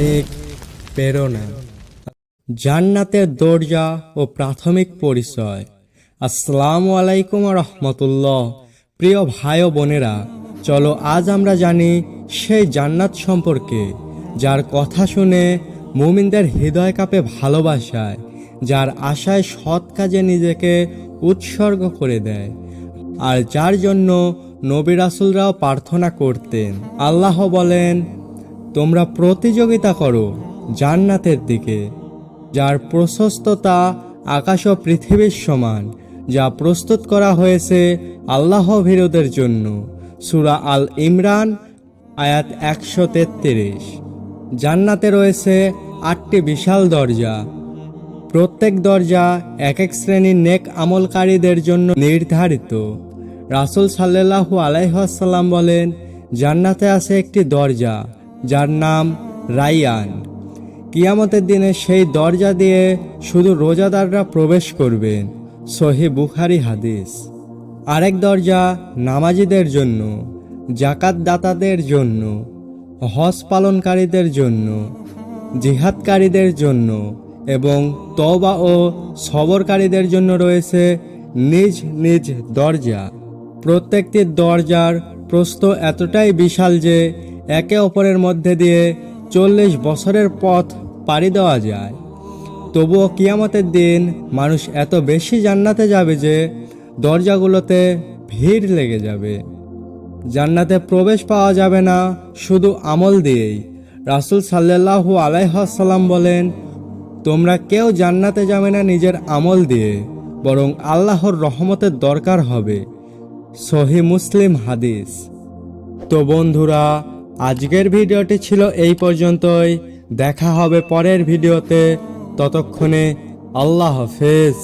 ধার্মিক প্রেরণা। জান্নাতের দরজা ও প্রাথমিক পরিচয়। আসসালামু আলাইকুম রহমতুল্লাহ। প্রিয় ভাই ও বোনেরা, চলো আজ আমরা জানি সেই জান্নাত সম্পর্কে, যার কথা শুনে মুমিনদের হৃদয় কাঁপে ভালোবাসায়, যার আশায় সৎ কাজে নিজেকে উৎসর্গ করে দেয়, আর যার জন্য নবী রাসূলরাও প্রার্থনা করতেন। আল্লাহ বলেন, তোমরা প্রতিযোগিতা করো জান্নাতের দিকে, যার প্রশস্ততা আকাশ ও পৃথিবীর সমান, যা প্রস্তুত করা হয়েছে আল্লাহ ভীরুদের জন্য। সূরা আল ইমরান আয়াত 133। জান্নাতে রয়েছে 8টি বিশাল দরজা। প্রত্যেক দরজা এক এক শ্রেণীর নেক আমলকারীদের জন্য নির্ধারিত। রাসূল সাল্লাল্লাহু আলাইহি ওয়াসাল্লাম বলেন, জান্নাতে আছে একটি দরজা যার নাম রাইয়ান। কিয়ামতের দিনে সেই দরজা দিয়ে শুধু রোজাদাররা প্রবেশ করবেন। সহিহ বুখারী হাদিস। আরেক দরজা নামাজীদের জন্য, যাকাত দাতাদের জন্য, হজ পালনকারীদের জন্য, জিহাদকারীদের জন্য এবং তওবা ও সবরকারীদের জন্য রয়েছে নিজ নিজ দরজা। প্রত্যেকটি দরজার প্রস্থ এতটাই বিশাল যে একে অপরের মধ্যে দিয়ে 40 বছরের পথ পাড়ি দেওয়া যায়। তবুও কিয়ামতের দিন মানুষ এত বেশি জান্নাতে যাবে যে দরজাগুলোতে ভিড় লেগে যাবে। জান্নাতে প্রবেশ পাওয়া যাবে না শুধু আমল দিয়েই। রাসূল সাল্লাল্লাহু আলাইহি ওয়াসাল্লাম বলেন, তোমরা কেউ জান্নাতে যাবে না নিজের আমল দিয়ে, বরং আল্লাহর রহমতের দরকার হবে। সহিহ মুসলিম হাদিস। তো বন্ধুরা, আজকের ভিডিওটি ছিল এই পর্যন্তই। দেখা হবে পরের ভিডিওতে। ততক্ষণে আল্লাহ হাফেজ।